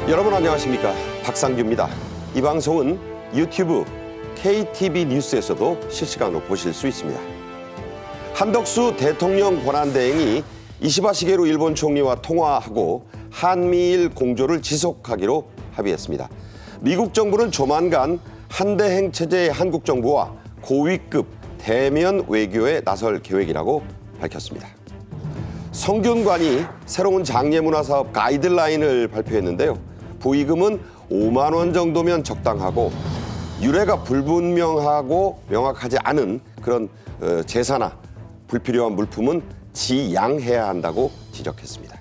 여러분 안녕하십니까? 박상규입니다. 이 방송은 유튜브 KTV 뉴스에서도 실시간으로 보실 수 있습니다. 한덕수 대통령 권한대행이 이시바 시게루 일본 총리와 통화하고 한미일 공조를 지속하기로 합의했습니다. 미국 정부는 조만간 한대행 체제의 한국 정부와 고위급 대면 외교에 나설 계획이라고 밝혔습니다. 성균관이 새로운 장례문화사업 가이드라인을 발표했는데요. 부의금은 5만 원 정도면 적당하고 유래가 불분명하고 명확하지 않은 그런 제사나 불필요한 물품은 지양해야 한다고 지적했습니다.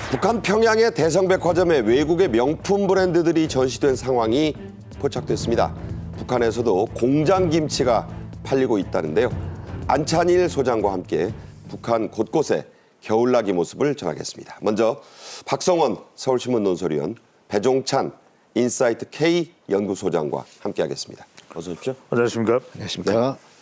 북한 평양의 대성백화점에 외국의 명품 브랜드들이 전시된 상황이 포착됐습니다. 북한에서도 공장김치가 팔리고 있다는데요. 안찬일 소장과 함께 북한 곳곳에 겨울나기 모습을 전하겠습니다. 먼저 박성원 서울신문 논설위원, 배종찬 인사이트 K 연구소장과 함께하겠습니다. 어서 오십시오. 안녕하십니까? 안녕하십니까? 네.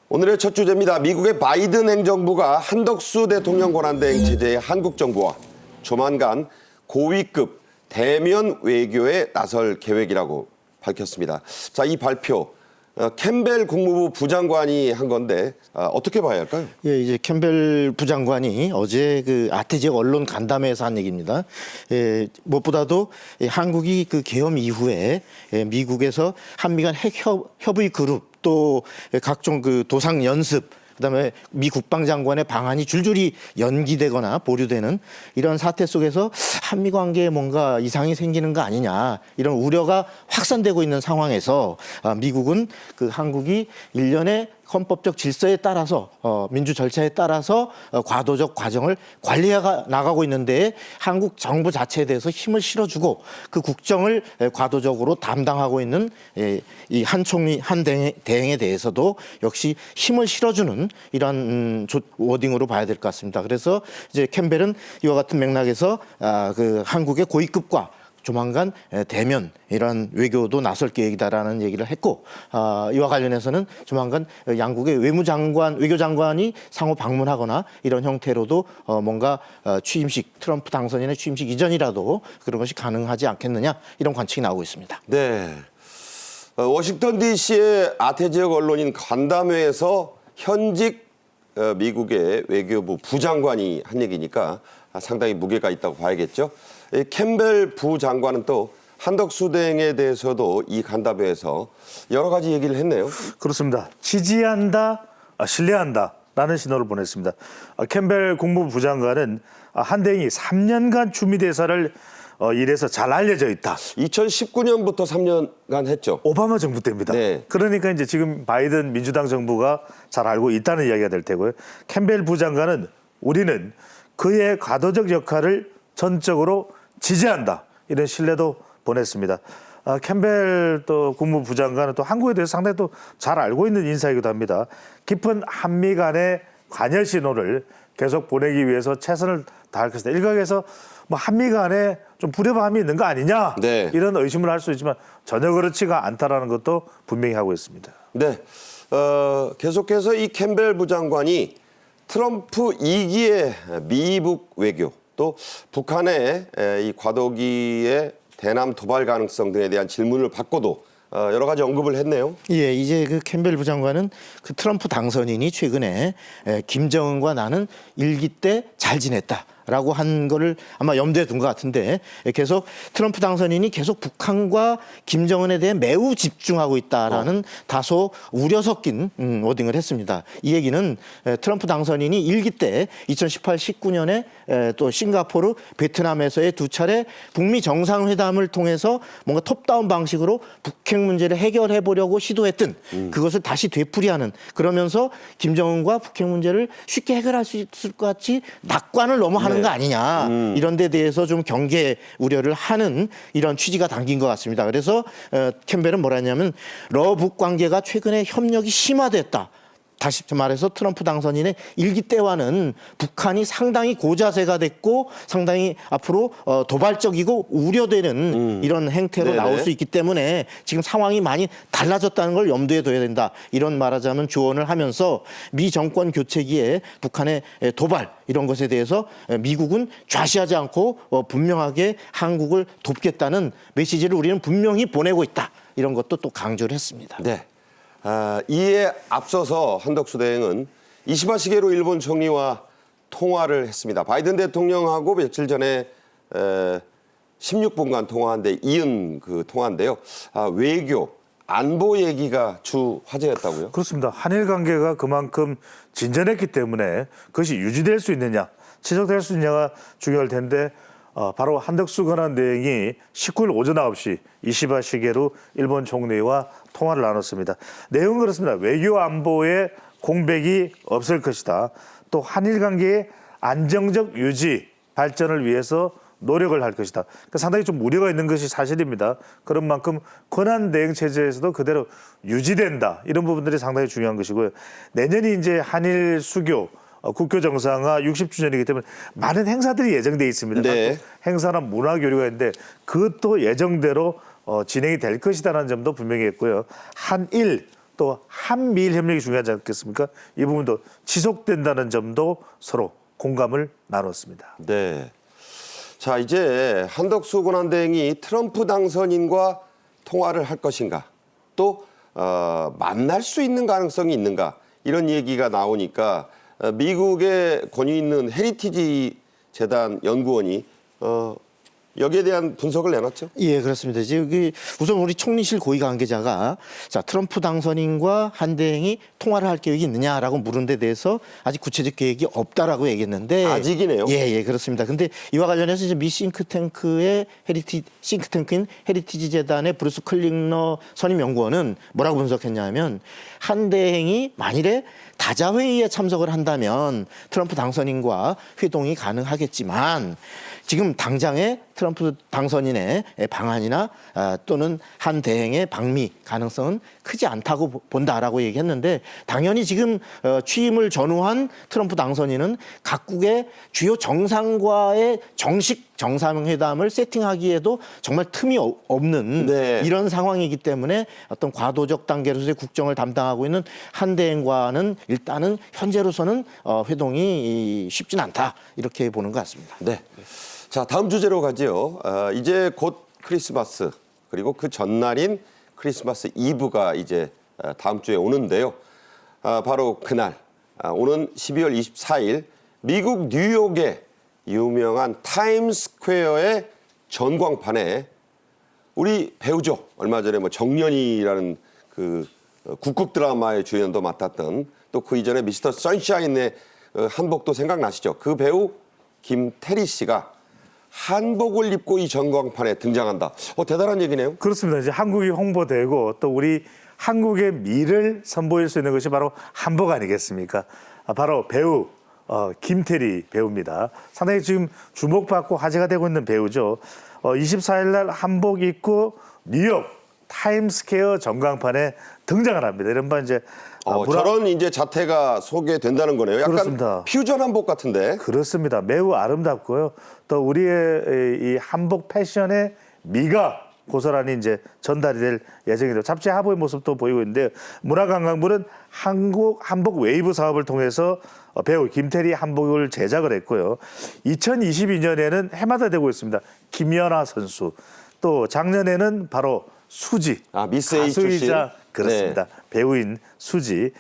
오늘의 첫 주제입니다. 미국의 바이든 행정부가 한덕수 대통령 권한대행 체제의 한국 정부와 조만간 고위급 대면 외교에 나설 계획이라고 밝혔습니다. 자, 이 발표 캠벨 국무부 부장관이 한 건데 어떻게 봐야 할까요? 예, 이제 캠벨 부장관이 어제 그 아태 지역 언론 간담회에서 한 얘기입니다. 무엇보다도 한국이 그 계엄 이후에 미국에서 한미 간 핵 협의 그룹 또 각종 그 도상 연습 그다음에 미 국방장관의 방한이 줄줄이 연기되거나 보류되는 이런 사태 속에서 한미 관계에 뭔가 이상이 생기는 거 아니냐 이런 우려가 확산되고 있는 상황에서 미국은 그 한국이 일련의 헌법적 질서에 따라서 민주 절차에 따라서 과도적 과정을 관리해 나가고 있는데 한국 정부 자체에 대해서 힘을 실어주고 그 국정을 과도적으로 담당하고 있는 이 한 총리 한 대행에 대해서도 역시 힘을 실어주는 이러한 워딩으로 봐야 될 것 같습니다. 그래서 이제 캠벨은 이와 같은 맥락에서 그 한국의 고위급과 조만간 대면 이런 외교도 나설 계획이다라는 얘기를 했고 이와 관련해서는 조만간 양국의 외교장관이 상호 방문하거나 이런 형태로도 뭔가 취임식 트럼프 당선인의 취임식 이전이라도 그런 것이 가능하지 않겠느냐 이런 관측이 나오고 있습니다. 네, 워싱턴 DC의 아태 지역 언론인 간담회에서 현직 미국의 외교부 부장관이 한 얘기니까 상당히 무게가 있다고 봐야겠죠. 캠벨 부장관은 또 한덕수 대행에 대해서도 이 간담회에서 여러 가지 얘기를 했네요. 그렇습니다. 지지한다, 신뢰한다라는 신호를 보냈습니다. 캠벨 국무부 부장관은 한 대행이 3년간 추미대사를 일해서 잘 알려져 있다. 2019년부터 3년간 했죠. 오바마 정부 때입니다. 네. 그러니까 이제 지금 바이든 민주당 정부가 잘 알고 있다는 이야기가 될 테고요. 캠벨 부장관은 우리는 그의 과도적 역할을 전적으로 지지한다. 이런 신뢰도 보냈습니다. 캠벨 또 국무부 부장관은 또 한국에 대해서 상당히 또 잘 알고 있는 인사이기도 합니다. 깊은 한미 간의 관여 신호를 계속 보내기 위해서 최선을 다할 것이다. 일각에서 뭐 한미 간에 좀 불협화음이 있는 거 아니냐 네. 이런 의심을 할 수 있지만 전혀 그렇지가 않다라는 것도 분명히 하고 있습니다. 네, 계속해서 이 캠벨 부장관이 트럼프 2기의 미북 외교 또 북한의 이 과도기의 대남 도발 가능성 등에 대한 질문을 받고도 여러 가지 언급을 했네요. 예, 이제 그 캠벨 부장관은 그 트럼프 당선인이 최근에 김정은과 나는 일기 때 잘 지냈다. 라고 한 거를 아마 염두에 둔 것 같은데 계속 트럼프 당선인이 계속 북한과 김정은에 대해 매우 집중하고 있다라는 다소 우려 섞인 워딩을 했습니다. 이 얘기는 트럼프 당선인이 일기 때 2018, 19년에 또 싱가포르, 베트남에서의 두 차례 북미 정상회담을 통해서 뭔가 톱다운 방식으로 북핵 문제를 해결해 보려고 시도했던 그것을 다시 되풀이하는 그러면서 김정은과 북핵 문제를 쉽게 해결할 수 있을 것 같이 낙관을 너무 하는 거 아니냐 이런 데 대해서 좀 경계 우려를 하는 이런 취지가 담긴 것 같습니다. 그래서 캠벨은 뭐라 했냐면 러북 관계가 최근에 협력이 심화됐다. 다시 말해서 트럼프 당선인의 일기 때와는 북한이 상당히 고자세가 됐고 상당히 앞으로 도발적이고 우려되는 이런 행태로 네네. 나올 수 있기 때문에 지금 상황이 많이 달라졌다는 걸 염두에 둬야 된다. 이런 말하자면 조언을 하면서 미 정권 교체기에 북한의 도발 이런 것에 대해서 미국은 좌시하지 않고 분명하게 한국을 돕겠다는 메시지를 우리는 분명히 보내고 있다. 이런 것도 또 강조를 했습니다. 네. 이에 앞서서 한덕수 대행은 이시마 시게루 일본 총리와 통화를 했습니다. 바이든 대통령하고 며칠 전에 16분간 통화한 데 이은 그 통화인데요. 외교, 안보 얘기가 주 화제였다고요? 그렇습니다. 한일 관계가 그만큼 진전했기 때문에 그것이 유지될 수 있느냐, 지속될 수 있느냐가 중요할 텐데 바로 한덕수 권한대행이 19일 오전 9시 이시바 시게루 일본 총리와 통화를 나눴습니다. 내용은 그렇습니다. 외교 안보에 공백이 없을 것이다. 또 한일 관계의 안정적 유지, 발전을 위해서 노력을 할 것이다. 그러니까 상당히 좀 우려가 있는 것이 사실입니다. 그런 만큼 권한 대행 체제에서도 그대로 유지된다. 이런 부분들이 상당히 중요한 것이고요. 내년이 이제 한일 수교 국교 정상화 60주년이기 때문에 많은 행사들이 예정돼 있습니다. 네. 행사나 문화 교류가 있는데 그것도 예정대로 진행이 될 것이다라는 점도 분명히 했고요. 한일 또 한미일 협력이 중요하지 않겠습니까? 이 부분도 지속된다는 점도 서로 공감을 나눴습니다. 네. 자, 이제 한덕수 권한대행이 트럼프 당선인과 통화를 할 것인가, 또 만날 수 있는 가능성이 있는가, 이런 얘기가 나오니까 미국의 권위 있는 헤리티지 재단 연구원이 여기에 대한 분석을 내놨죠. 예, 그렇습니다. 이제 여기 우선 우리 총리실 고위 관계자가 자, 트럼프 당선인과 한 대행이 통화를 할 계획이 있느냐라고 물은 데 대해서 아직 구체적 계획이 없다라고 얘기했는데 아직이네요. 예, 그렇습니다. 근데 이와 관련해서 이제 미 싱크탱크의 싱크탱크인 헤리티지 재단의 브루스 클링러 선임 연구원은 뭐라고 분석했냐면 한 대행이 만일에 다자회의에 참석을 한다면 트럼프 당선인과 회동이 가능하겠지만 지금 당장의 트럼프 당선인의 방한이나 또는 한 대행의 방미 가능성은 크지 않다고 본다라고 얘기했는데 당연히 지금 취임을 전후한 트럼프 당선인은 각국의 주요 정상과의 정식 정상회담을 세팅하기에도 정말 틈이 없는 네. 이런 상황이기 때문에 어떤 과도적 단계로서의 국정을 담당하고 있는 한 대행과는 일단은 현재로서는 회동이 쉽진 않다 이렇게 보는 것 같습니다. 네. 자, 다음 주제로 가지요. 이제 곧 크리스마스, 그리고 그 전날인 크리스마스 이브가 이제 다음 주에 오는데요. 바로 그날, 오는 12월 24일 미국 뉴욕의 유명한 타임스퀘어의 전광판에 우리 배우죠. 얼마 전에 뭐 정년이라는 그 국극 드라마의 주연도 맡았던, 또 그 이전에 미스터 선샤인의 한복도 생각나시죠? 그 배우 김태리 씨가 한복을 입고 이 전광판에 등장한다. 대단한 얘기네요. 그렇습니다. 이제 한국이 홍보되고 또 우리 한국의 미를 선보일 수 있는 것이 바로 한복 아니겠습니까? 바로 배우 김태리 배우입니다. 상당히 지금 주목받고 화제가 되고 있는 배우죠. 24일 날 한복 입고 뉴욕 타임스퀘어 전광판에 등장을 합니다. 이른바 이제 저런 이제 자태가 소개된다는 거네요. 약간 그렇습니다. 퓨전 한복 같은데. 그렇습니다. 매우 아름답고요. 또 우리의 이 한복 패션의 미가 고스란히 이제 전달이 될 예정이죠. 잡지 하부의 모습도 보이고 있는데 문화관광부는 한복 웨이브 사업을 통해서 배우 김태리 한복을 제작을 했고요. 2022년에는 해마다 되고 있습니다. 김연아 선수, 또 작년에는 바로 수지, 미스 A 출신. 가수이자 그렇습니다. 배우인 수지.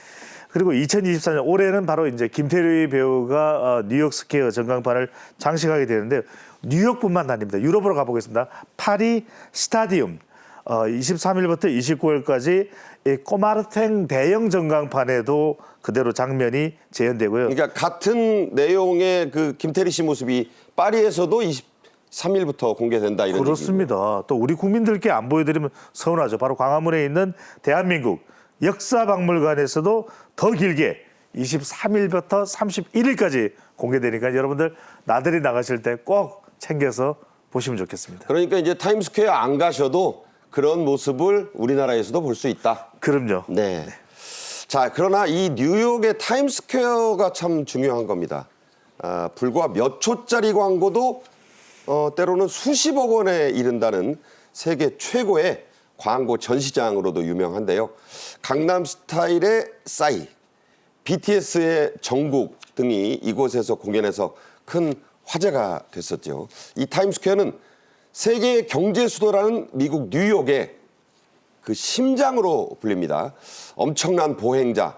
그리고 2024년 올해는 바로 이제 김태리 배우가 뉴욕 스퀘어 전광판을 장식하게 되는데 뉴욕뿐만 아닙니다. 유럽으로 가보겠습니다. 파리 스타디움 23일부터 29일까지 이 꼬마르탱 대형 전광판에도 그대로 장면이 재현되고요. 그러니까 같은 내용의 그 김태리 씨 모습이 파리에서도 23일부터 공개된다 이런 그렇습니다. 또 우리 국민들께 안 보여드리면 서운하죠. 바로 광화문에 있는 대한민국 역사박물관에서도 더 길게 23일부터 31일까지 공개되니까 여러분들 나들이 나가실 때 꼭 챙겨서 보시면 좋겠습니다. 그러니까 이제 타임스퀘어 안 가셔도 그런 모습을 우리나라에서도 볼 수 있다. 그럼요. 네. 자, 그러나 이 뉴욕의 타임스퀘어가 참 중요한 겁니다. 불과 몇 초짜리 광고도 때로는 수십억 원에 이른다는 세계 최고의 광고 전시장으로도 유명한데요. 강남스타일의 싸이, BTS의 정국 등이 이곳에서 공연해서 큰 화제가 됐었죠. 이 타임스퀘어는 세계의 경제 수도라는 미국 뉴욕의 그 심장으로 불립니다. 엄청난 보행자,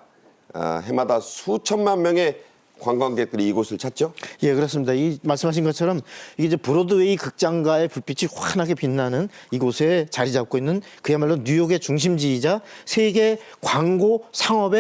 해마다 수천만 명의 관광객들이 이곳을 찾죠. 예, 그렇습니다. 이 말씀하신 것처럼 이게 이제 브로드웨이 극장가의 불빛이 환하게 빛나는 이곳에 자리 잡고 있는 그야말로 뉴욕의 중심지이자 세계 광고 상업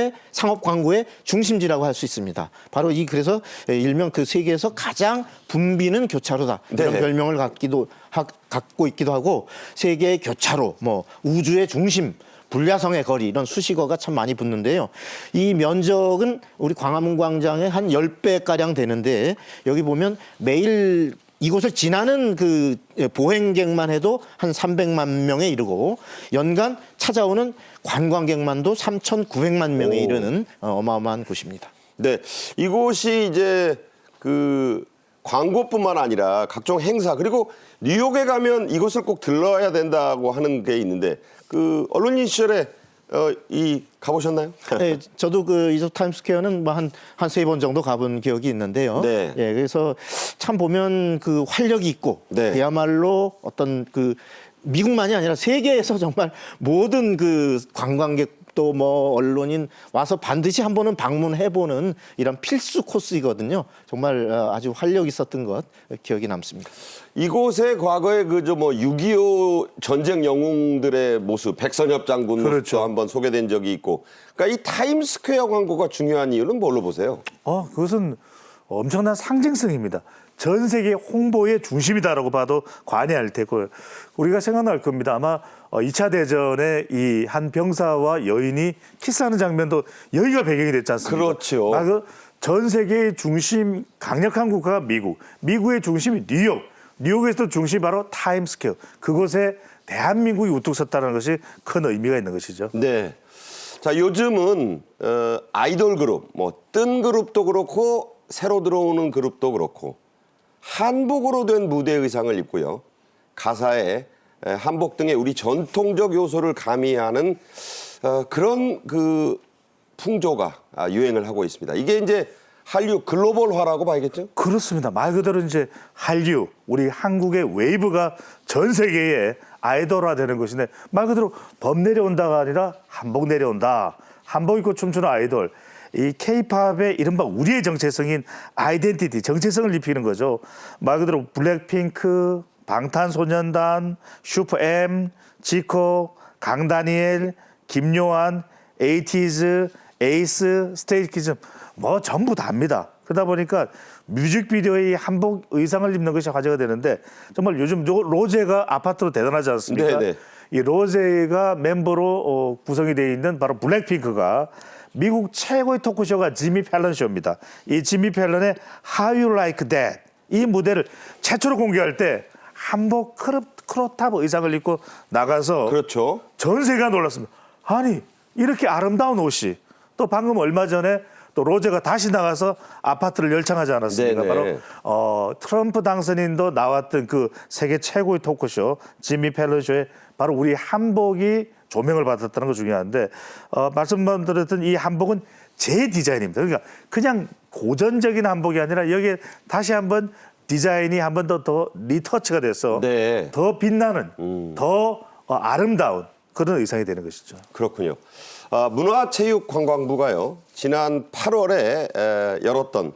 광고의 중심지라고 할 수 있습니다. 바로 그래서 일명 그 세계에서 가장 붐비는 교차로다 이런 네. 별명을 갖고 있기도 하고 세계의 교차로, 뭐 우주의 중심. 불야성의 거리 이런 수식어가 참 많이 붙는데요. 이 면적은 우리 광화문 광장의 한 10배가량 되는데 여기 보면 매일 이곳을 지나는 그 보행객만 해도 한 300만 명에 이르고 연간 찾아오는 관광객만도 3,900만 명에 이르는 어마어마한 곳입니다. 네, 이곳이 이제 그 광고뿐만 아니라 각종 행사 그리고 뉴욕에 가면 이곳을 꼭 들러야 된다고 하는 게 있는데 그 언론인 시절에 가보셨나요? 네, 저도 그 이곳 타임스퀘어는 뭐 한 세 번 정도 가본 기억이 있는데요. 네. 예, 그래서 참 보면 그 활력이 있고 네. 그야말로 어떤 그 미국만이 아니라 세계에서 정말 모든 그 관광객도 뭐 언론인 와서 반드시 한 번은 방문해보는 이런 필수 코스이거든요. 정말 아주 활력 있었던 것 기억이 남습니다. 이곳에 과거에 그저 뭐 6.25 전쟁 영웅들의 모습, 백선엽 장군 모습도 그렇죠. 한번 소개된 적이 있고, 그러니까 이 타임스퀘어 광고가 중요한 이유는 뭘로 보세요? 그것은 엄청난 상징성입니다. 전 세계 홍보의 중심이다라고 봐도 과언이 테고요. 우리가 생각날 겁니다. 아마 2차 대전에 이 한 병사와 여인이 키스하는 장면도 여기가 배경이 됐지 않습니까? 그렇죠. 전 세계의 중심 강력한 국가가 미국, 미국의 중심이 뉴욕, 뉴욕에서도 중심이 바로 타임스퀘어. 그곳에 대한민국이 우뚝 섰다는 것이 큰 의미가 있는 것이죠. 네. 자, 요즘은 아이돌 그룹, 뭐 뜬 그룹도 그렇고 새로 들어오는 그룹도 그렇고 한복으로 된 무대 의상을 입고요. 가사에 한복 등의 우리 전통적 요소를 가미하는 그런 그 풍조가 유행을 하고 있습니다. 이게 이제 한류 글로벌화라고 봐야겠죠? 그렇습니다. 말 그대로 이제 한류, 우리 한국의 웨이브가 전 세계에 아이돌화되는 것인데 말 그대로 범 내려온다가 아니라 한복 내려온다. 한복 입고 춤추는 아이돌. 이 K-팝의 이른바 우리의 정체성인 아이덴티티, 정체성을 입히는 거죠. 말 그대로 블랙핑크, 방탄소년단, 슈퍼M, 지코, 강다니엘, 김요한, 에이티즈, 에이스, 스테이키즈 뭐 전부 다입니다. 그러다 보니까 뮤직비디오에 이 한복 의상을 입는 것이 화제가 되는데 정말 요즘 로제가 아파트로 대단하지 않습니까? 네네. 이 로제가 멤버로 구성이 되어 있는 바로 블랙핑크가 미국 최고의 토크쇼가 지미 팰런 쇼입니다. 이 지미 팰런의 How You Like That 이 무대를 최초로 공개할 때 한복 크롭탑 의상을 입고 나가서 그렇죠. 전 세계가 놀랐습니다. 아니 이렇게 아름다운 옷이 또 방금 얼마 전에 또 로제가 다시 나가서 아파트를 열창하지 않았습니까? 네네. 바로 트럼프 당선인도 나왔던 그 세계 최고의 토크쇼 지미 팰런 쇼에 바로 우리 한복이 조명을 받았다는 거 중요한데 말씀드렸던 이 한복은 재디자인입니다. 그러니까 그냥 고전적인 한복이 아니라 여기에 다시 한번 디자인이 한 번 더 리터치가 돼서 네. 더 빛나는 더 아름다운 그런 의상이 되는 것이죠. 그렇군요. 문화체육관광부가요. 지난 8월에 열었던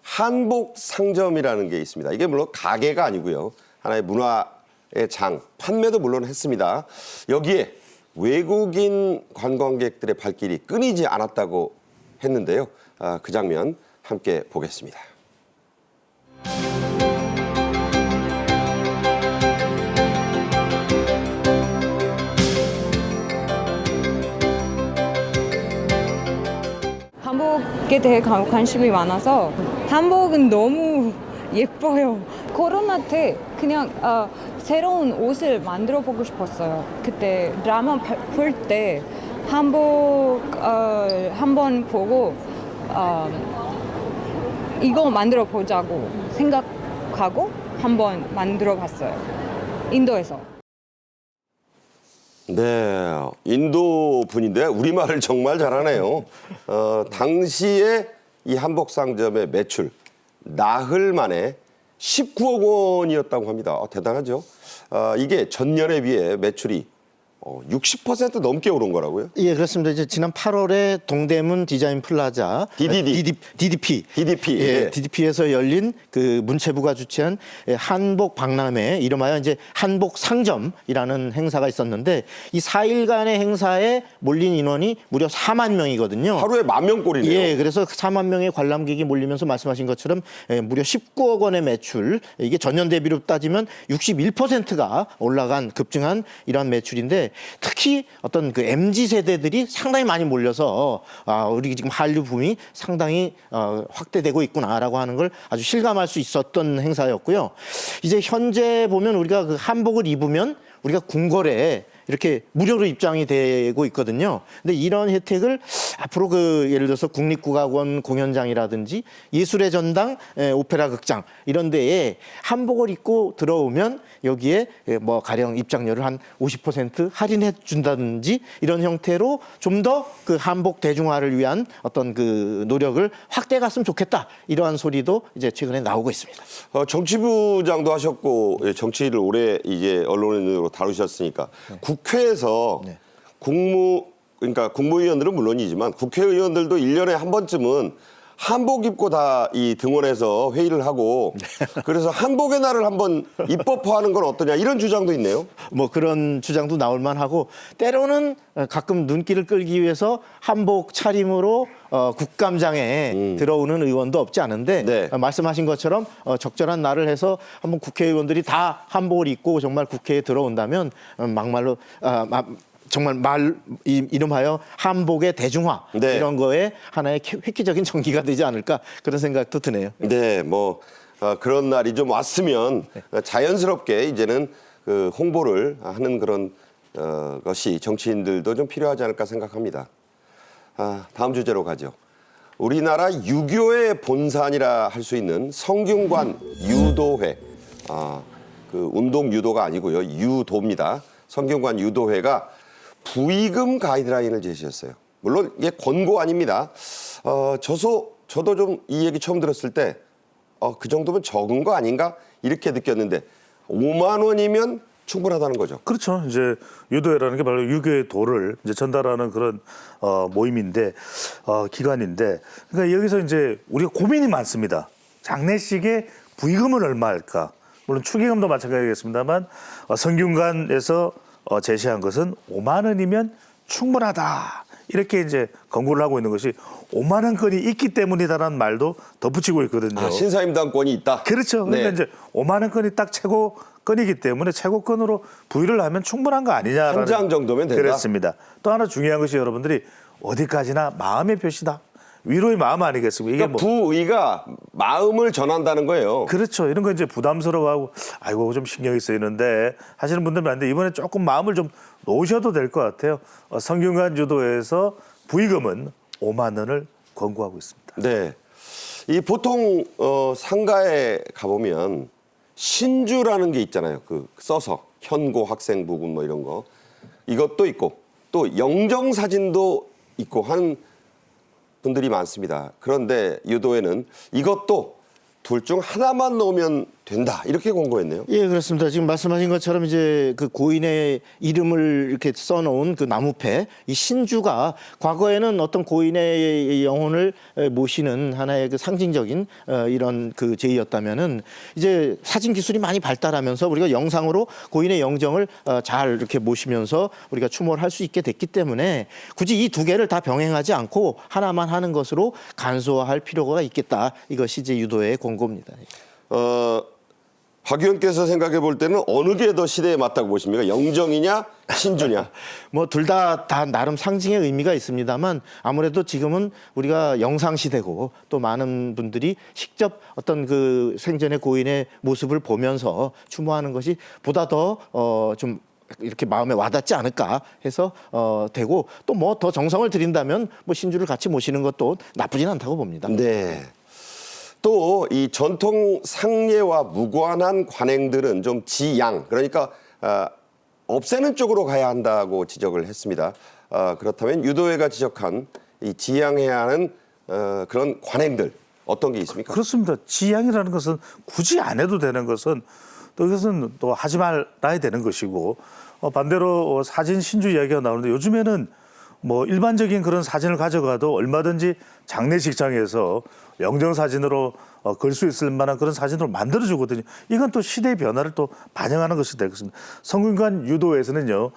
한복 상점이라는 게 있습니다. 이게 물론 가게가 아니고요. 하나의 문화의 장, 판매도 물론 했습니다. 여기에 외국인 관광객들의 발길이 끊이지 않았다고 했는데요. 그 장면 함께 보겠습니다. 한복에 대해 관심이 많아서 한복은 너무 예뻐요. 코로나 때 그냥 새로운 옷을 만들어 보고 싶었어요. 그때 드라마 볼 때 한복 한번 보고 이거 만들어 보자고 생각하고 한번 만들어 봤어요. 인도에서. 네, 인도 분인데 우리말을 정말 잘하네요. 당시에 이 한복 상점의 매출 나흘 만에 19억 원이었다고 합니다. 대단하죠. 이게 전년에 비해 매출이 60% 넘게 오른 거라고요? 예, 그렇습니다. 이제 지난 8월에 동대문 디자인 플라자 DDP DDP. 예, 예. DDP에서 열린 그 문체부가 주최한 한복 박람회, 이름하여 이제 한복 상점이라는 행사가 있었는데 이 4일간의 행사에 몰린 인원이 무려 4만 명이거든요. 하루에 10,000꼴이네요. 예, 그래서 4만 명의 관람객이 몰리면서 말씀하신 것처럼 무려 19억 원의 매출, 이게 전년 대비로 따지면 61%가 올라간 급증한 이러한 매출인데, 특히 어떤 그 MZ 세대들이 상당히 많이 몰려서 우리 지금 한류 붐이 상당히 확대되고 있구나라고 하는 걸 아주 실감할 수 있었던 행사였고요. 이제 현재 보면 우리가 그 한복을 입으면 우리가 궁궐에 이렇게 무료로 입장이 되고 있거든요. 근데 이런 혜택을 앞으로 그 예를 들어서 국립국악원 공연장이라든지 예술의 전당, 오페라 극장 이런 데에 한복을 입고 들어오면 여기에 뭐 가령 입장료를 한 50% 할인해 준다든지 이런 형태로 좀 더 그 한복 대중화를 위한 어떤 그 노력을 확대 갔으면 좋겠다, 이러한 소리도 이제 최근에 나오고 있습니다. 정치부장도 하셨고 정치를 오래 이제 언론으로 다루셨으니까 국회에서 그러니까 국무위원들은 물론이지만 국회의원들도 1년에 한 번쯤은 한복 입고 다 이 등원해서 회의를 하고 그래서 한복의 날을 한번 입법화하는 건 어떠냐, 이런 주장도 있네요. 뭐 그런 주장도 나올 만하고, 때로는 가끔 눈길을 끌기 위해서 한복 차림으로 국감장에 들어오는 의원도 없지 않은데, 네. 말씀하신 것처럼 적절한 날을 해서 한번 국회의원들이 다 한복을 입고 정말 국회에 들어온다면 막말로 정말 이름하여 한복의 대중화, 네. 이런 거에 하나의 획기적인 전기가 되지 않을까, 그런 생각도 드네요. 네, 뭐 그런 날이 좀 왔으면 자연스럽게 이제는 그 홍보를 하는 그런 것이 정치인들도 좀 필요하지 않을까 생각합니다. 다음 주제로 가죠. 우리나라 유교의 본산이라 할 수 있는 성균관 유도회, 그 운동 유도가 아니고요, 유도입니다. 성균관 유도회가 부의금 가이드라인을 제시했어요. 물론 이게 권고 아닙니다. 저도 좀 이 얘기 처음 들었을 때 그 정도면 적은 거 아닌가 이렇게 느꼈는데 5만 원이면 충분하다는 거죠. 그렇죠. 이제 유도회라는 게 바로 유교의 도를 이제 전달하는 그런 모임인데 기관인데, 그러니까 여기서 이제 우리가 고민이 많습니다. 장례식에 부의금은 얼마 할까? 물론 축의금도 마찬가지겠습니다만 성균관에서 제시한 것은 5만 원이면 충분하다, 이렇게 이제 권고를 하고 있는 것이 5만 원권이 있기 때문이다라는 말도 덧붙이고 있거든요. 신사임당권이 있다. 그렇죠. 그러니까 네. 이제 5만 원권이 딱 최고권이기 때문에 최고권으로 부의를 하면 충분한 거 아니냐라는, 한 장 정도면 된다. 그렇습니다. 또 하나 중요한 것이 여러분들이 어디까지나 마음의 표시다. 위로의 마음 아니겠습니까? 이게 그러니까 부의가 마음을 전한다는 거예요. 그렇죠. 이런 거 이제 부담스러워하고 아이고 좀 신경이 쓰이는데 하시는 분들 많은데, 이번에 조금 마음을 좀 놓으셔도 될 것 같아요. 성균관 유도회에서 부의금은 5만 원을 권고하고 있습니다. 네. 이 보통 상가에 가보면 신주라는 게 있잖아요. 그 써서 현고 학생 부분 뭐 이런 거, 이것도 있고 또 영정 사진도 있고 하는 분들이 많습니다. 그런데 유도회는 이것도 둘 중 하나만 넣으면 된다, 이렇게 권고했네요. 예, 그렇습니다. 지금 말씀하신 것처럼 이제 그 고인의 이름을 이렇게 써놓은 그 나무패, 이 신주가 과거에는 어떤 고인의 영혼을 모시는 하나의 그 상징적인 이런 그 제의였다면은, 이제 사진 기술이 많이 발달하면서 우리가 영상으로 고인의 영정을 잘 이렇게 모시면서 우리가 추모를 할 수 있게 됐기 때문에 굳이 이 두 개를 다 병행하지 않고 하나만 하는 것으로 간소화할 필요가 있겠다. 이것이 이제 유도의 권고입니다. 박 의원께서 생각해 볼 때는 어느 게 더 시대에 맞다고 보십니까? 영정이냐 신주냐? 뭐 둘 다 나름 상징의 의미가 있습니다만, 아무래도 지금은 우리가 영상 시대고 또 많은 분들이 직접 어떤 그 생전의 고인의 모습을 보면서 추모하는 것이 보다 더 좀 이렇게 마음에 와닿지 않을까 해서 되고 또 뭐 더 정성을 들인다면 뭐 신주를 같이 모시는 것도 나쁘진 않다고 봅니다. 네. 또 이 전통 상례와 무관한 관행들은 좀 지양, 그러니까 없애는 쪽으로 가야 한다고 지적을 했습니다. 그렇다면 유도회가 지적한 이 지양해야 하는 그런 관행들 어떤 게 있습니까? 그렇습니다. 지양이라는 것은 굳이 안 해도 되는 것은 또 이것은 또 하지 말아야 되는 것이고 반대로 사진 신주 이야기가 나오는데 요즘에는 뭐 일반적인 그런 사진을 가져가도 얼마든지 장례식장에서 영정 사진으로 걸 수 있을 만한 그런 사진으로 만들어 주거든요. 이건 또 시대의 변화를 또 반영하는 것이 되겠습니다. 성균관 유도에서는요,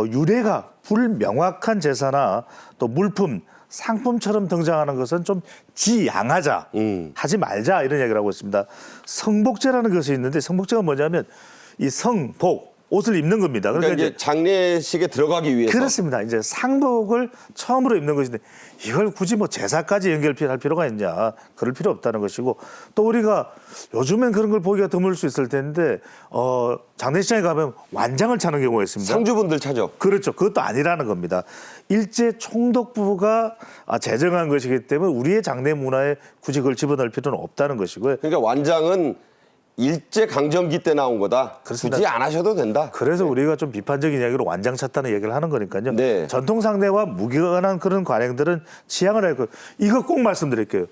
유래가 불명확한 제사나 또 물품, 상품처럼 등장하는 것은 좀 지양하자, 하지 말자 이런 얘기를 하고 있습니다. 성복제라는 것이 있는데 성복제가 뭐냐면 이 성복, 옷을 입는 겁니다. 그러니까 이제 장례식에 들어가기 위해서. 그렇습니다. 이제 상복을 처음으로 입는 것인데 이걸 굳이 뭐 제사까지 연결할 필요가 있냐. 그럴 필요 없다는 것이고 또 우리가 요즘엔 그런 걸 보기가 드물 수 있을 텐데 장례식장에 가면 완장을 차는 경우가 있습니다. 상주분들 차죠. 그렇죠. 그것도 아니라는 겁니다. 일제 총독부가 제정한 것이기 때문에 우리의 장례 문화에 굳이 그걸 집어넣을 필요는 없다는 것이고요. 그러니까 완장은 일제 강점기 때 나온 거다. 그렇습니다. 굳이 안 하셔도 된다. 그래서 우리가 좀 비판적인 이야기로 완장 찼다는 얘기를 하는 거니까요. 네. 전통 상례와 무관한 그런 관행들은 지양을 할 거예요. 이거 꼭 말씀드릴게요.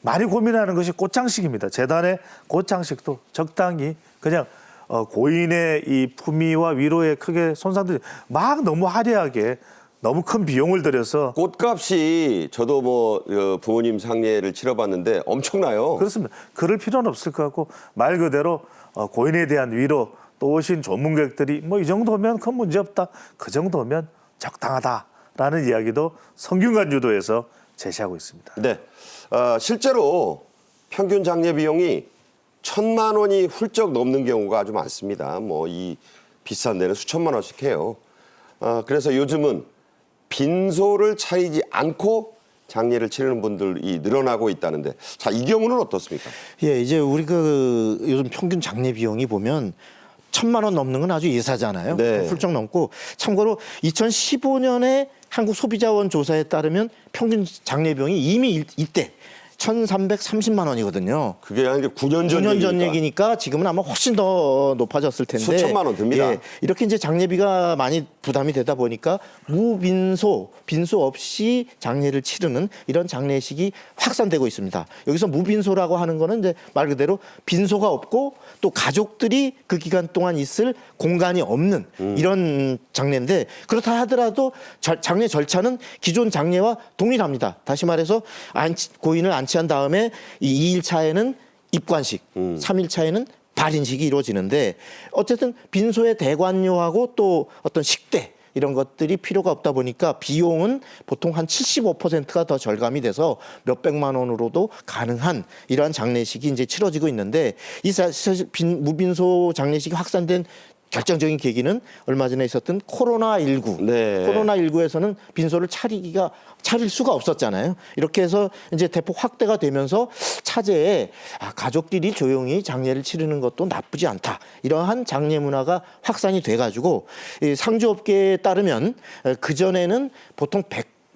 많이 고민하는 것이 꽃장식입니다. 재단의 꽃장식도 적당히 그냥 고인의 이 품위와 위로에 크게 손상되지 막 너무 화려하게 너무 큰 비용을 들여서 꽃값이 저도 뭐 부모님 상례를 치러봤는데 엄청나요. 그렇습니다. 그럴 필요는 없을 것 같고 말 그대로 고인에 대한 위로 또 오신 조문객들이 뭐 이 정도면 큰 문제 없다. 그 정도면 적당하다라는 이야기도 성균관 유도에서 제시하고 있습니다. 네, 실제로 평균 장례 비용이 1,000만 원이 훌쩍 넘는 경우가 아주 많습니다. 뭐 이 비싼 데는 수천만 원씩 해요. 그래서 요즘은 빈소를 차리지 않고 장례를 치르는 분들이 늘어나고 있다는데, 자, 이 경우는 어떻습니까? 예, 이제 우리가 요즘 평균 장례 비용이 보면 1,000만 원 넘는 건 아주 예사잖아요. 네. 훌쩍 넘고 참고로 2015년에 한국 소비자원 조사에 따르면 평균 장례 비용이 이미 이때 1,330만 원이거든요. 그게 한 9년 전 9년 전 얘기니까. 얘기니까 지금은 아마 훨씬 더 높아졌을 텐데 수천만 원 듭니다. 예, 이렇게 이제 장례비가 많이 부담이 되다 보니까 빈소 없이 장례를 치르는 이런 장례식이 확산되고 있습니다. 여기서 무빈소라고 하는 거는 이제 말 그대로 빈소가 없고 또 가족들이 그 기간 동안 있을 공간이 없는 이런 장례인데, 그렇다 하더라도 장례 절차는 기존 장례와 동일합니다. 다시 말해서 고인을 안치한 다음에 이 2일차에는 입관식, 3일차에는 발인식이 이루어지는데 어쨌든 빈소의 대관료하고 또 어떤 식대 이런 것들이 필요가 없다 보니까 비용은 보통 한 75%가 더 절감이 돼서 몇백만 원으로도 가능한 이러한 장례식이 이제 치러지고 있는데, 이 사실 무빈소 장례식이 확산된 결정적인 계기는 얼마 전에 있었던 코로나19. 네. 코로나19에서는 빈소를 차릴 수가 없었잖아요. 이렇게 해서 이제 대폭 확대가 되면서 차제에 가족끼리 조용히 장례를 치르는 것도 나쁘지 않다. 이러한 장례 문화가 확산이 돼가지고 상주업계에 따르면 그전에는 보통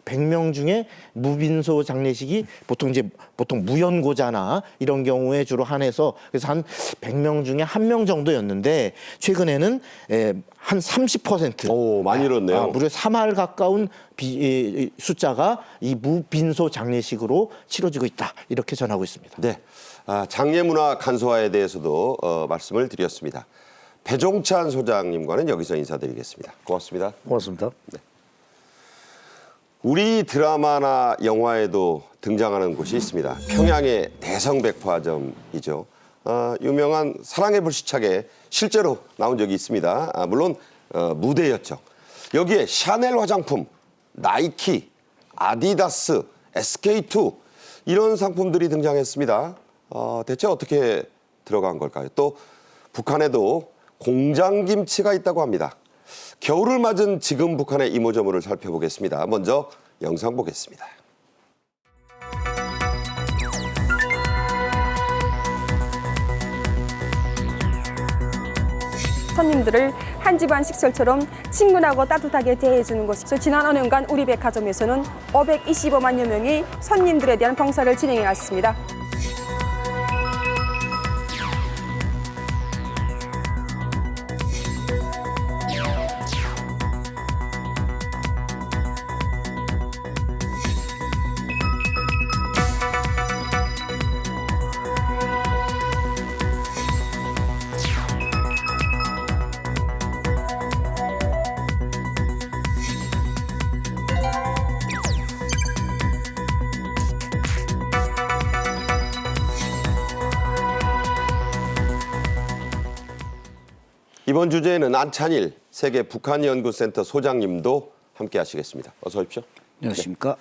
100명 중에 무빈소 장례식이 보통 무연고자나 이런 경우에 주로 한해서 그래서 한 100명 중에 1명 정도였는데 최근에는 한 30%. 오, 많이 늘었네요. 무려 3할 가까운 숫자가 이 무빈소 장례식으로 치러지고 있다. 이렇게 전하고 있습니다. 네, 장례 문화 간소화에 대해서도 말씀을 드렸습니다. 배종찬 소장님과는 여기서 인사드리겠습니다. 고맙습니다. 고맙습니다. 우리 드라마나 영화에도 등장하는 곳이 있습니다. 평양의 대성백화점이죠. 유명한 사랑의 불시착에 실제로 나온 적이 있습니다. 물론 무대였죠. 여기에 샤넬 화장품, 나이키, 아디다스, SK2 이런 상품들이 등장했습니다. 대체 어떻게 들어간 걸까요? 또 북한에도 공장김치가 있다고 합니다. 겨울을 맞은 지금 북한의 이모저모를 살펴보겠습니다. 먼저 영상 보겠습니다. 손님들을 한 집안 식설처럼 친근하고 따뜻하게 대해주는 것이죠. 지난 5년간 우리 백화점에서는 525만여 명의 손님들에 대한 봉사를 진행해 왔습니다. 이번 주제에는 안찬일 세계 북한연구센터 소장님도 함께 하시겠습니다. 어서 오십시오. 안녕하십니까.